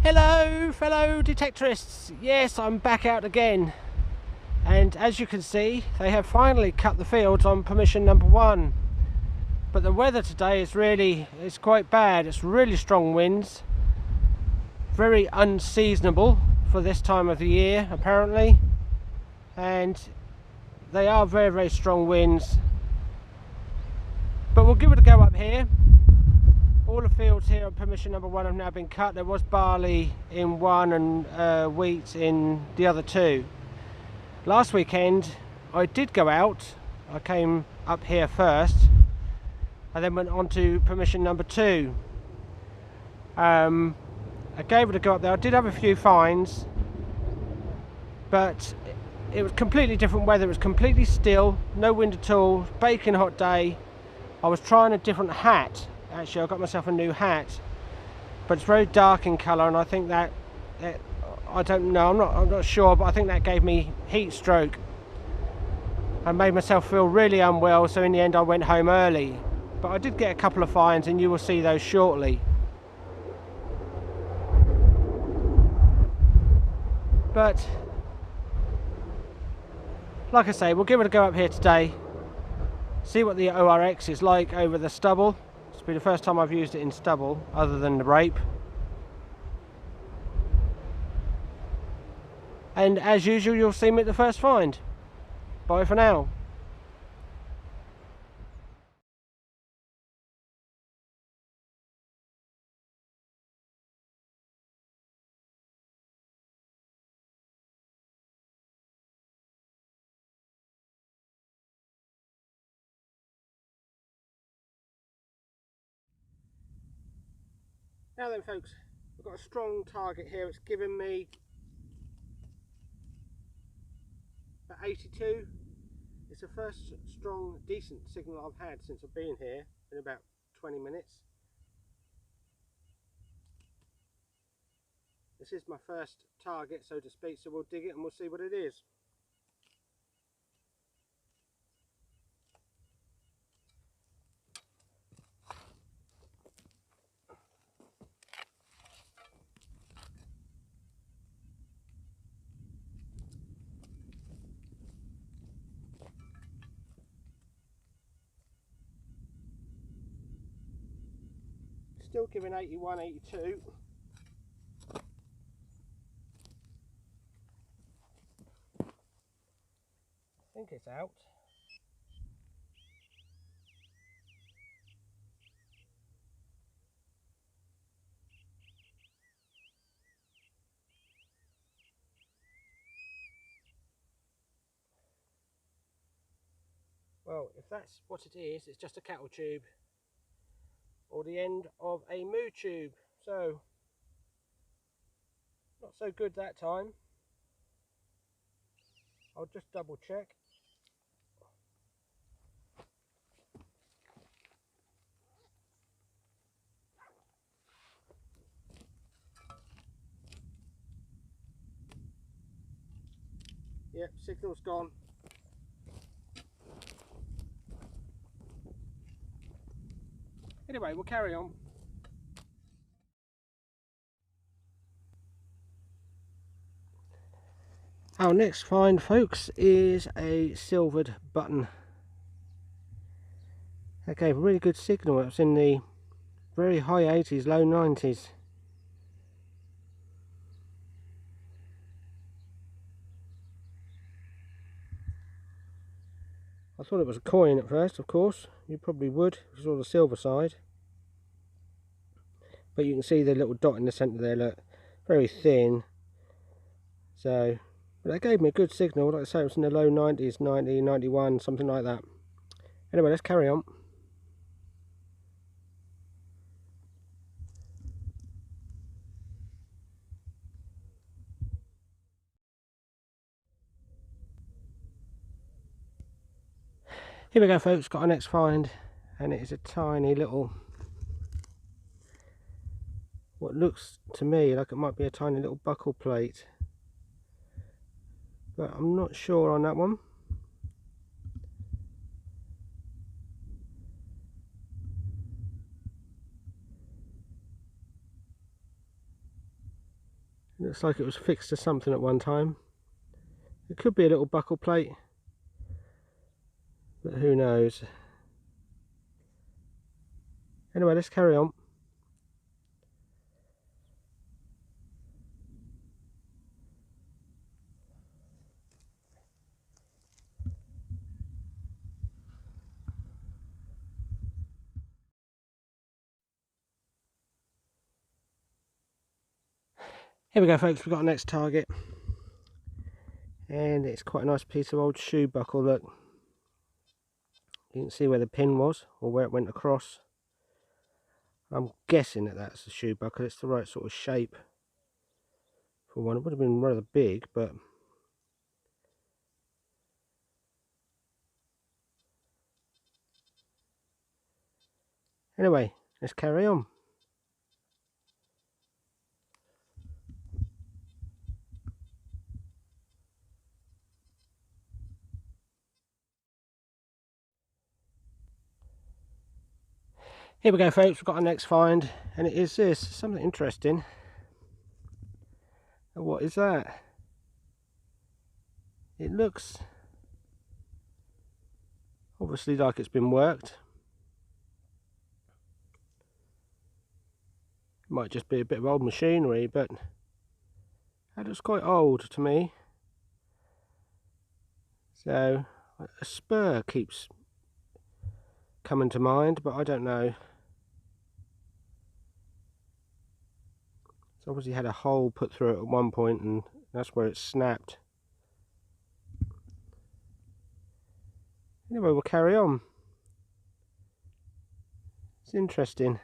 Hello fellow detectorists, yes, I'm back out again, and as you can see they have finally cut the fields on permission number 1, but the weather today is quite bad. It's really strong winds, very unseasonable for this time of the year apparently, and they are very strong winds, but we'll give it a go up here. All the fields here on permission number 1 have now been cut. There was barley in one and wheat in the other 2. Last weekend I did go out. I came up here first and then went on to permission number 2. I gave it a go up there. I did have a few finds, but it was completely different weather. It was completely still, no wind at all, baking hot day. I was trying a different hat. Actually, I got myself a new hat, but it's very dark in colour, and I think that I don't know, I'm not sure, but I think that gave me heat stroke. I made myself feel really unwell, so in the end I went home early. But I did get a couple of finds, and you will see those shortly. But like I say, we'll give it a go up here today, see what the ORX is like over the stubble. It's been the first time I've used it in stubble other than the rape. And as usual, you'll see me at the first find. Bye for now. Now then folks, I've got a strong target here. It's given me about 82. It's the first strong, decent signal I've had since I've been here in about 20 minutes. This is my first target, so to speak, so we'll dig it and we'll see what it is. Still giving 81, 82. I think it's out. Well, if that's what it is, it's just a cattle tube or the end of a moo tube. So, not so good that time. I'll just double check. Yep, signal's gone. Anyway, we'll carry on. Our next find, folks, is a silvered button. That gave a really good signal. It was in the very high 80s, low 90s. I thought it was a coin at first, of course. You probably would if you saw the silver side. But you can see the little dot in the centre there, look, very thin. So, but that gave me a good signal. Like I say, it was in the low 90s, 90, 91, something like that. Anyway, let's carry on. Here we go folks, got our next find, and it is a tiny little, what looks to me like it might be a tiny little buckle plate, but I'm not sure on that one. Looks like it was fixed to something at one time. It could be a little buckle plate, but who knows. Anyway, let's carry on. Here we go, folks, we've got our next target, and it's quite a nice piece of old shoe buckle. Look, you can see where the pin was, or where it went across. I'm guessing that that's a shoe buckle. It's the right sort of shape for one. It would have been rather big, but anyway, let's carry on. Here we go, folks, we've got our next find, and it is this, something interesting. What is that? It looks obviously like it's been worked. It might just be a bit of old machinery, but that looks quite old to me. So a spur keeps coming to mind, but I don't know. It's obviously had a hole put through it at one point, and that's where it snapped. Anyway, we'll carry on. It's interesting.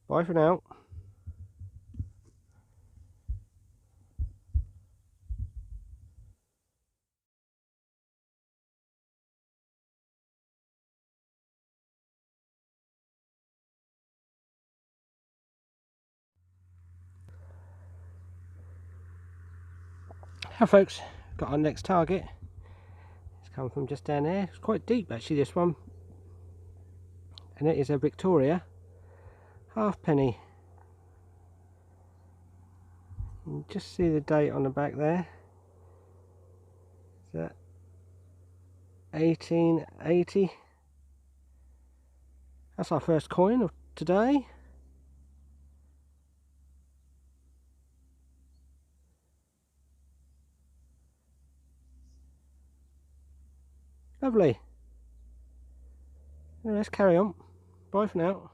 Bye for now. Hi folks, got our next target. It's come from just down there. It's quite deep actually, this one, and it is a Victoria halfpenny. You can just see the date on the back there. Is that 1880? That's our first coin of today. Lovely. Now let's carry on. Bye for now.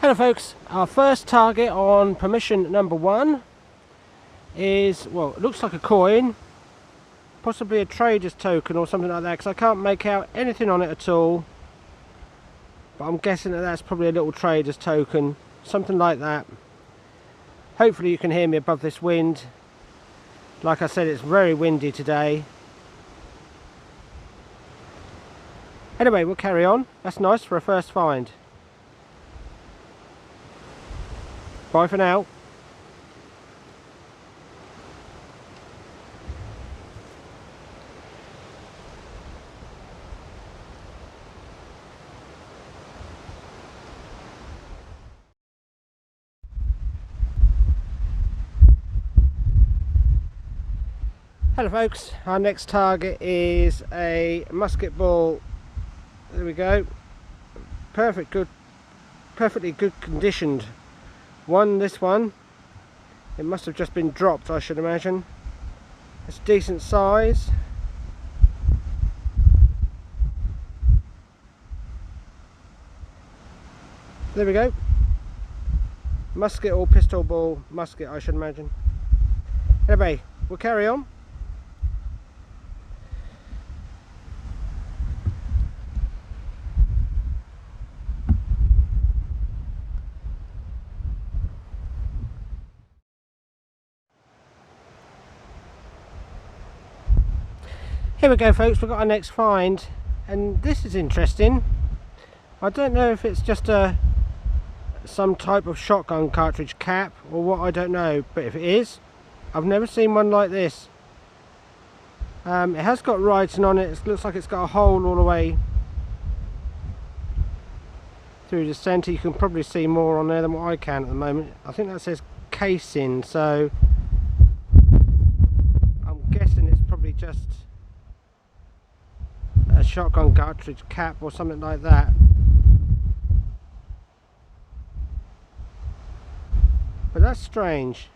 Hello folks, our first target on permission number 1 is, well, it looks like a coin, possibly a trader's token or something like that, because I can't make out anything on it at all, but I'm guessing that that's probably a little trader's token, something like that. Hopefully you can hear me above this wind. Like I said, it's very windy today. Anyway, we'll carry on. That's nice for a first find. Bye for now. Hello folks, our next target is a musket ball. There we go. Perfectly good conditioned one. This one, it must have just been dropped, I should imagine. It's decent size. There we go. Musket or pistol ball musket, I should imagine. Anyway, we'll carry on. Here we go, folks, we've got our next find, and this is interesting. I don't know if it's just some type of shotgun cartridge cap or what, I don't know, but if it is, I've never seen one like this. It has got writing on it. It looks like it's got a hole all the way through the centre. You can probably see more on there than what I can at the moment. I think that says casing, so I'm guessing it's probably just a shotgun cartridge cap or something like that. But that's strange.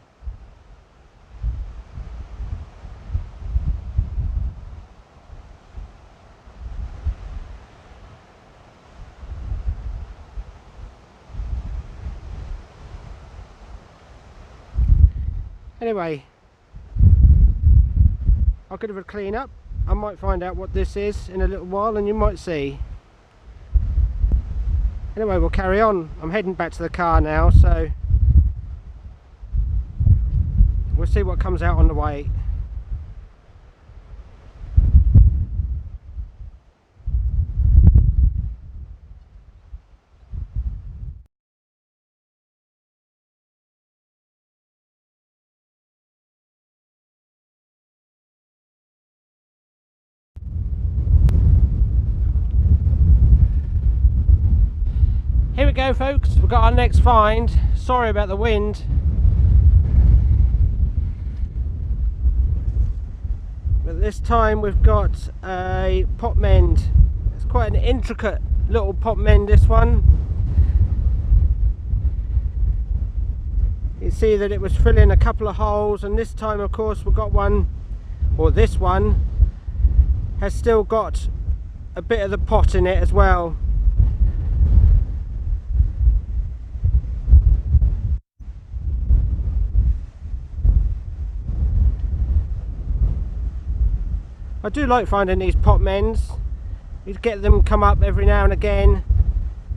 Anyway, I'll give it a clean up. I might find out what this is in a little while, and you might see. Anyway, we'll carry on. I'm heading back to the car now, so we'll see what comes out on the way. Here we go, folks, we've got our next find. Sorry about the wind. But this time we've got a pot mend. It's quite an intricate little pot mend, this one. You see that it was filling a couple of holes, and this time of course we've got one, or this one has still got a bit of the pot in it as well. I do like finding these pot mends. You get them come up every now and again,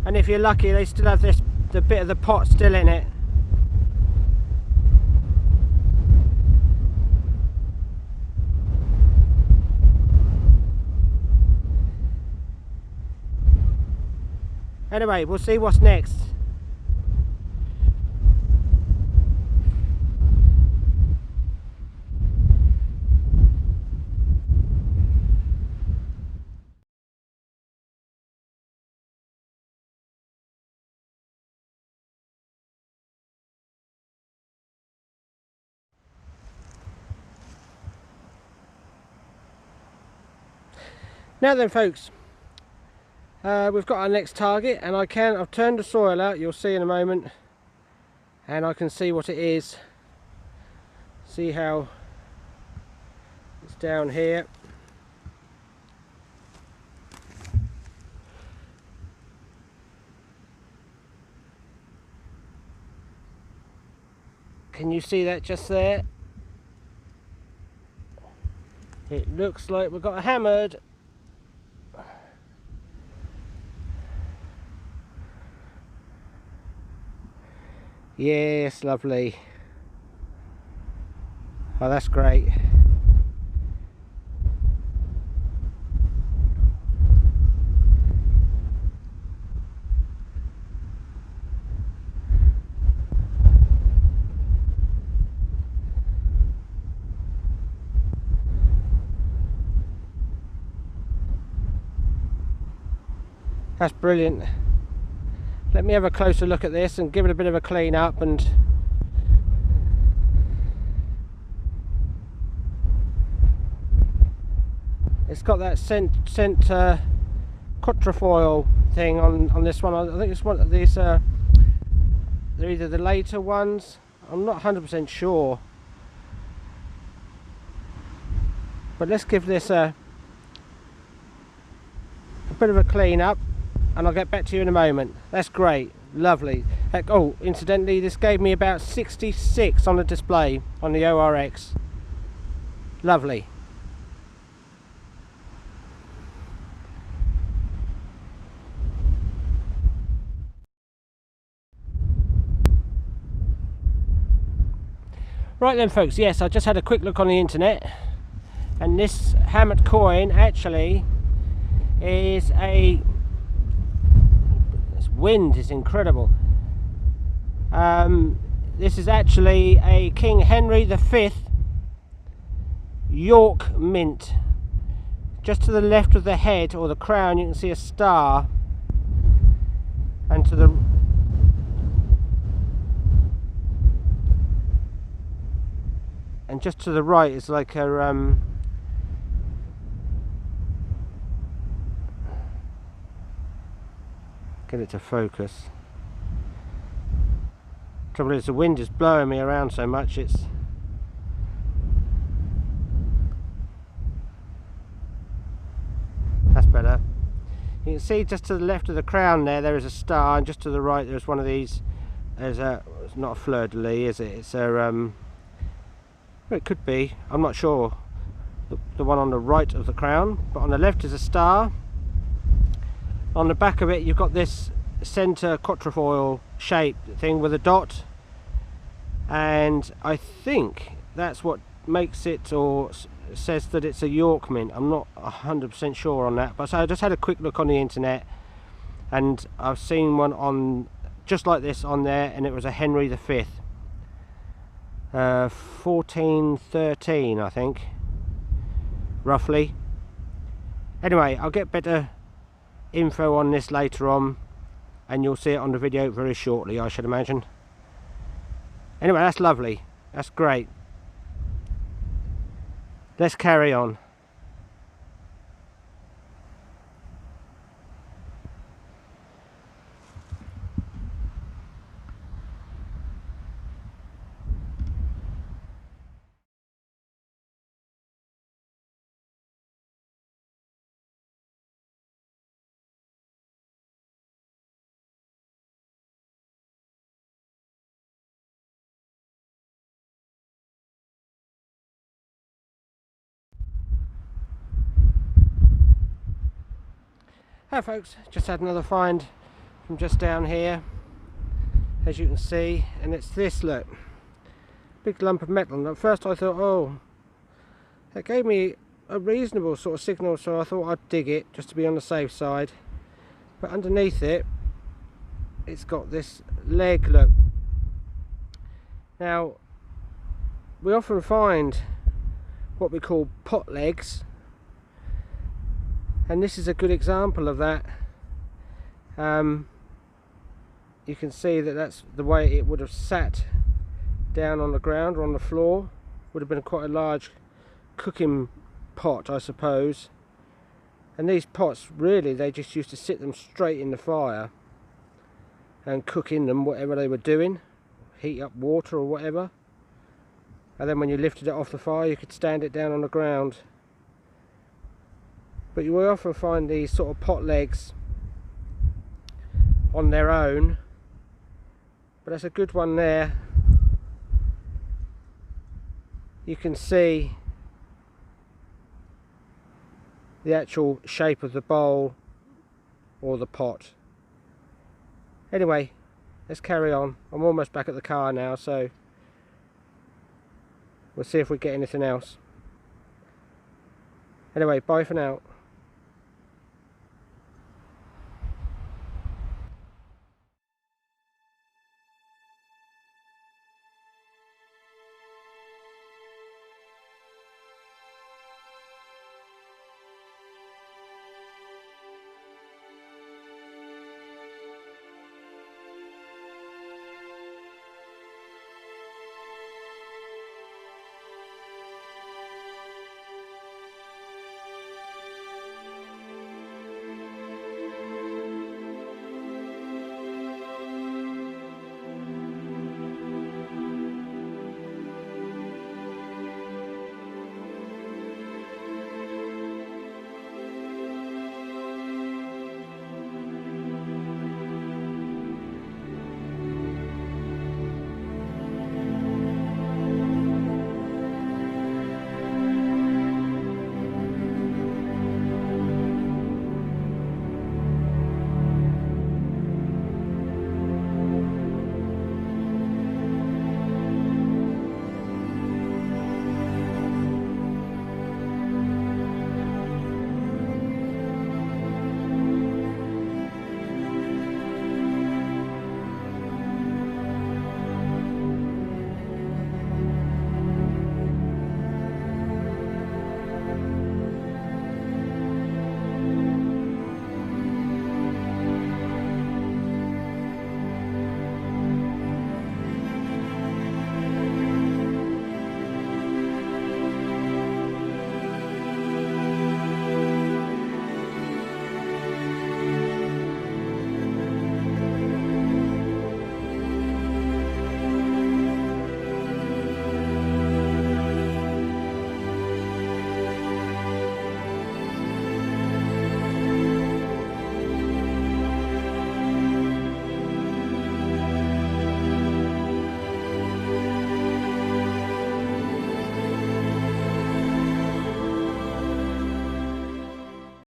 and if you're lucky they still have the bit of the pot still in it. Anyway, we'll see what's next. Now then, folks, we've got our next target, and I've turned the soil out, you'll see in a moment, and I can see what it is. See how it's down here. Can you see that just there? It looks like we've got a hammered. Yes, lovely. Oh, that's great. That's brilliant. Let me have a closer look at this and give it a bit of a clean up. And it's got that scent quatrefoil thing on this one. I think it's one of these. They're either the later ones. I'm not 100% sure. But let's give this a bit of a clean up, and I'll get back to you in a moment. That's great. Lovely. Heck, oh, incidentally, this gave me about 66 on the display on the ORX. Lovely. Right then folks, yes, I just had a quick look on the internet, and this hammered coin actually is this wind is incredible. This is actually a King Henry V York mint. Just to the left of the head, or the crown, you can see a star, and to the just to the right is like a get it to focus. Trouble is the wind is blowing me around so much, that's better. You can see just to the left of the crown there is a star, and just to the right there's one of these. There's it's not a fleur-de-lis, is it? It's a well, it could be, I'm not sure. The one on the right of the crown, but on the left is a star. On the back of it you've got this centre quatrefoil shaped thing with a dot, and I think that's what makes it, or says that it's a York mint. I'm not 100% sure on that, but so I just had a quick look on the internet, and I've seen one on just like this on there, and it was a Henry V, 1413 I think, roughly. Anyway, I'll get better info on this later on, and you'll see it on the video very shortly, I should imagine. Anyway, that's lovely, that's great. Let's carry on. Hi folks, just had another find from just down here, as you can see, and it's this, look, big lump of metal. And at first I thought, oh, that gave me a reasonable sort of signal, so I thought I'd dig it just to be on the safe side. But underneath it, it's got this leg, look. Now, we often find what we call pot legs, and this is a good example of that. You can see that that's the way it would have sat down on the ground or on the floor. Would have been quite a large cooking pot, I suppose. And these pots, really, they just used to sit them straight in the fire and cook in them whatever they were doing, heat up water or whatever, and then when you lifted it off the fire you could stand it down on the ground. But you will often find these sort of pot legs on their own, but that's a good one there. You can see the actual shape of the bowl or the pot. Anyway, let's carry on. I'm almost back at the car now, so we'll see if we get anything else. Anyway, bye for now.